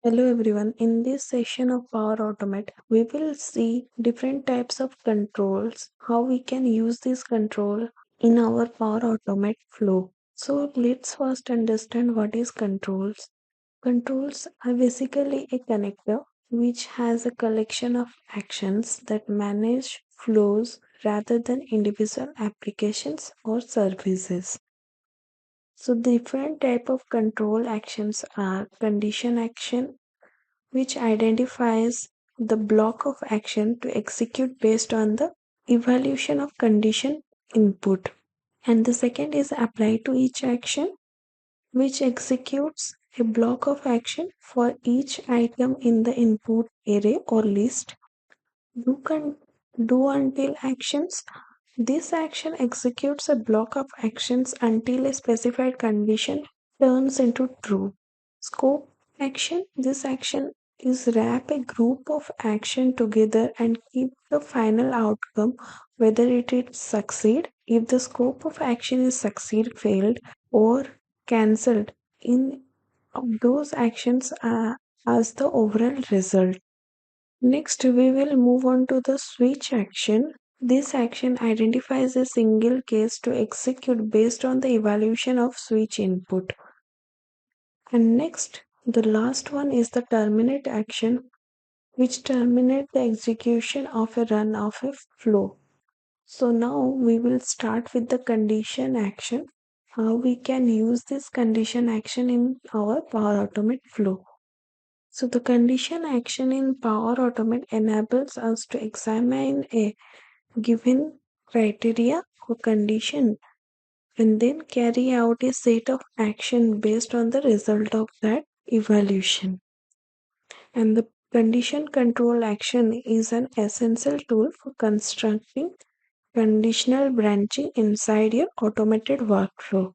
Hello everyone. In this session of Power Automate, we will see different types of controls, how we can use this control in our Power Automate flow. So let's first understand what is controls. Controls are basically a connector which has a collection of actions that manage flows rather than individual applications or services. So different type of control actions are condition action, which identifies the block of action to execute based on the evaluation of condition input. And the second is apply to each action, which executes a block of action for each item in the input array or list. Do, do until actions. This action executes a block of actions until a specified condition turns into true. Scope action. This action is wrap a group of action together and keep the final outcome whether it is succeed if the scope of action is succeed, failed, or cancelled in of those actions as the overall result. Next, we will move on to the switch action. This action identifies a single case to execute based on the evaluation of switch input. And next, the last one is the terminate action, which terminates the execution of a run of a flow. So now we will start with the condition action, how we can use this condition action in our Power Automate flow. So the condition action in Power Automate enables us to examine a given criteria or condition and then carry out a set of action based on the result of that evaluation. And the condition control action is an essential tool for constructing conditional branching inside your automated workflow.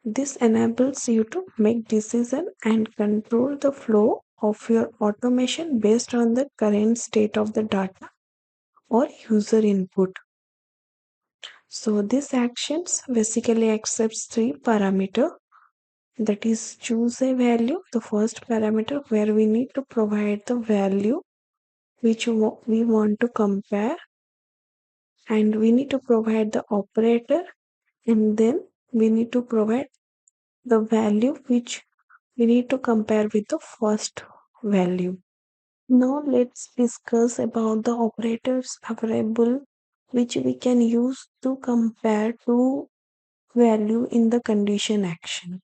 This enables you to make decisions and control the flow of your automation based on the current state of the data or user input. So this actions basically accepts three parameters, that is choose a value, the first parameter where we need to provide the value which we want to compare, and we need to provide the operator, and then we need to provide the value which we need to compare with the first value. Now let's discuss about the operators available which we can use to compare two value in the condition action.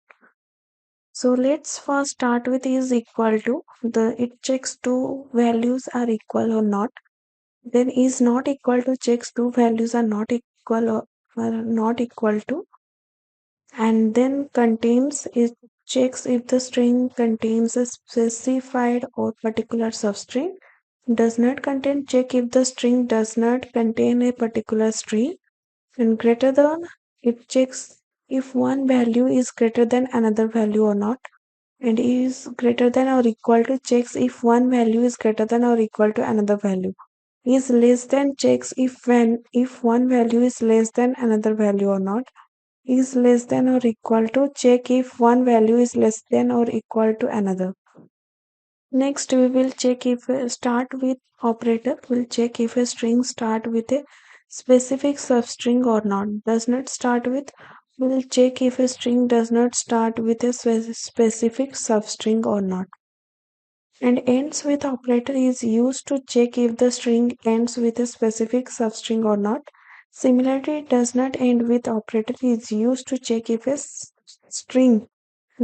So let's first start with is equal to. It checks two values are equal or not. Then is not equal to checks two values are not equal or are not equal to. And then contains it checks if the string contains a specified or particular substring. Does not contain check if the string does not contain a particular string. And greater than, it checks if one value is greater than another value or not. And is greater than or equal to checks if one value is greater than or equal to another value. Is less than checks if one value is less than another value or not. Is less than or equal to check if one value is less than or equal to another. Next, we will check if start with operator will check if a string start with a specific substring or not. Does not start with will check if a string does not start with a specific substring or not. And ends with operator is used to check if the string ends with a specific substring or not. Similarly, does not end with operator is used to check if a string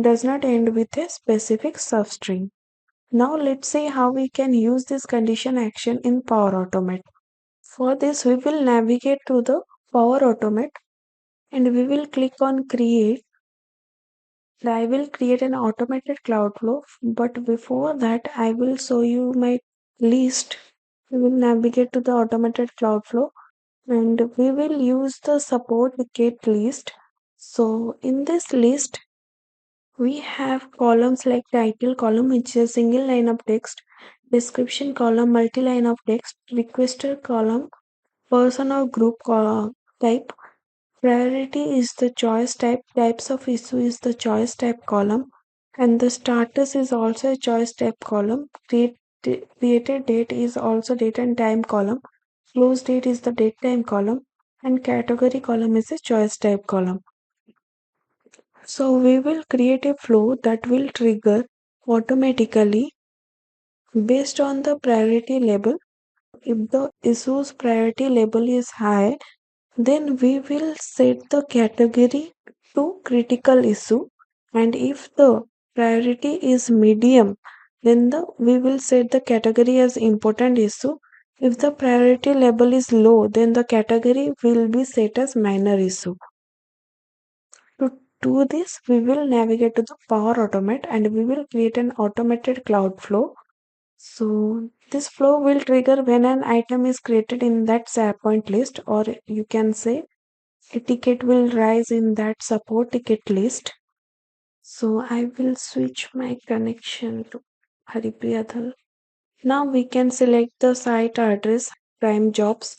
does not end with a specific substring. Now let's see how we can use this condition action in Power Automate. For this, we will navigate to the Power Automate and we will click on create. I will create an automated cloud flow, but before that I will show you my list. We will navigate to the automated cloud flow and we will use the support get list. So in this list we have columns like title column, which is a single line of text, description column, multi-line of text, requester column, person or group type, priority is the choice type, types of issue is the choice type column, And the status is also a choice type column. Created date is also date and time column. Close date is the date time column. And category column is a choice type column. So we will create a flow that will trigger automatically based on the priority label. If the issue's priority label is high, then we will set the category to critical issue, and if the priority is medium, then we will set the category as important issue. If the priority level is low, then the category will be set as minor issue. To do this, we will navigate to the Power Automate and we will create an automated cloud flow. So this flow will trigger when an item is created in that SharePoint list, or you can say a ticket will rise in that support ticket list. So I will switch my connection to Haripriyadhal. Now we can select the site address, prime jobs,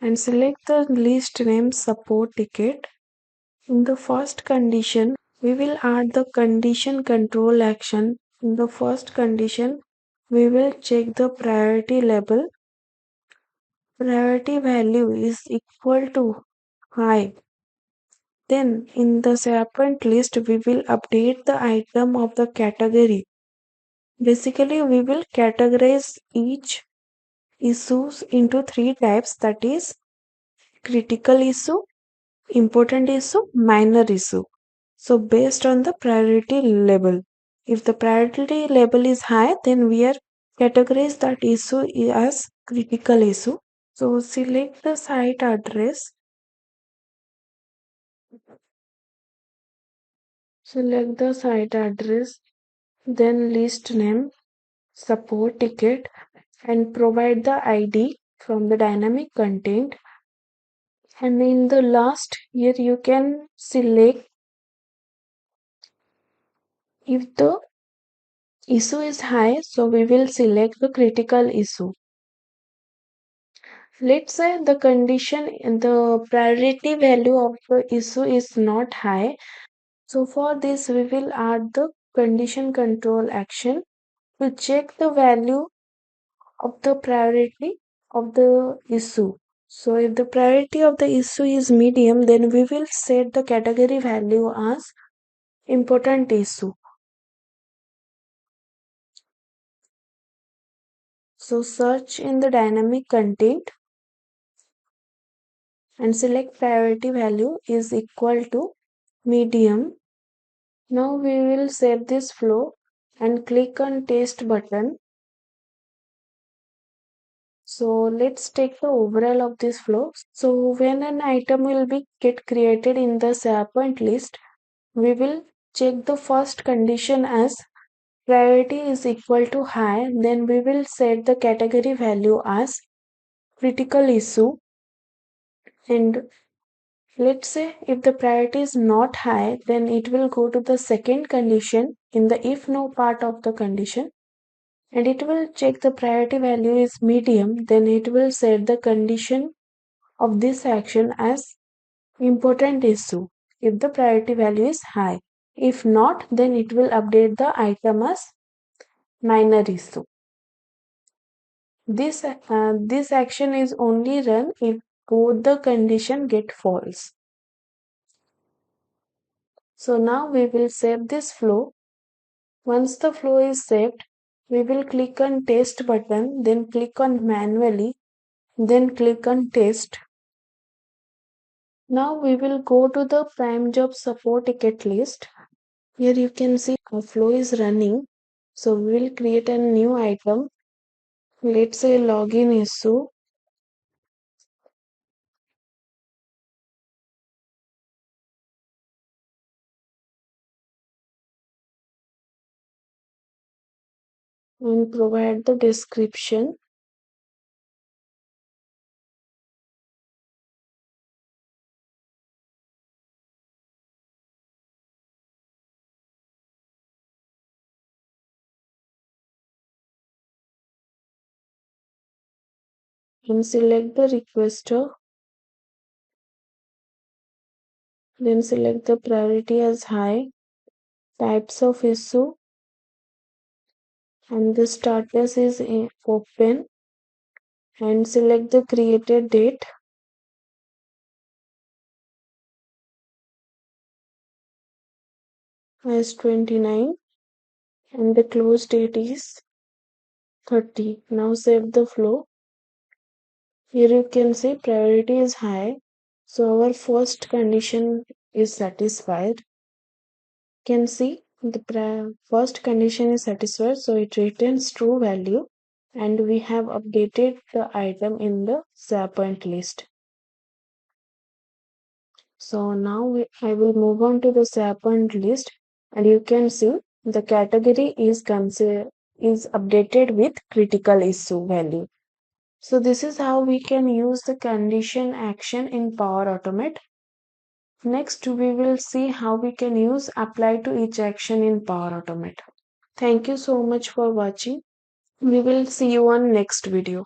and select the list name support ticket. In the first condition, we will add the condition control action. In the first condition, we will check the priority level. Priority value is equal to high. Then in the SharePoint list, we will update the item of the category. Basically, we will categorize each issues into three types, that is critical issue, important issue, minor issue. So based on the priority level. If the priority level is high, then we are categorize that issue as critical issue. So select the site address. Select the site address, then list name, support ticket, and provide the ID from the dynamic content. And in the last here you can select if the issue is high, so we will select the critical issue. Let's say the condition in the priority value of the issue is not high. So for this we will add the condition control action to check the value of the priority of the issue. So if the priority of the issue is medium, then we will set the category value as important issue. So search in the dynamic content and select priority value is equal to medium. Now we will save this flow and click on test button. So let's take the overall of this flow. So when an item will be get created in the SharePoint list, we will check the first condition as priority is equal to high, then we will set the category value as critical issue. And let's say if the priority is not high, then it will go to the second condition in the if no part of the condition, and it will check the priority value is medium, then it will set the condition of this action as important issue if the priority value is high. If not, then it will update the item as minor issue. This action is only run if both the condition get false. So now we will save this flow. Once the flow is saved, we will click on test button, then click on manually, then click on test. Now we will go to the prime job support ticket list. Here you can see a flow is running. So we will create a new item. Let's say login issue. And provide the description. And select the requester. Then select the priority as high. types of issue, and the status is open, and select the created date as 29 and the close date is 30. Now save the flow. Here you can see priority is high, so our first condition is satisfied. You can see the first condition is satisfied, so it returns true value, and we have updated the item in the SharePoint list. So now I will move on to the SharePoint list, and you can see the category is updated with critical issue value. So this is how we can use the condition action in Power Automate. Next, we will see how we can use apply to each action in Power Automate. Thank you so much for watching. We will see you on next video.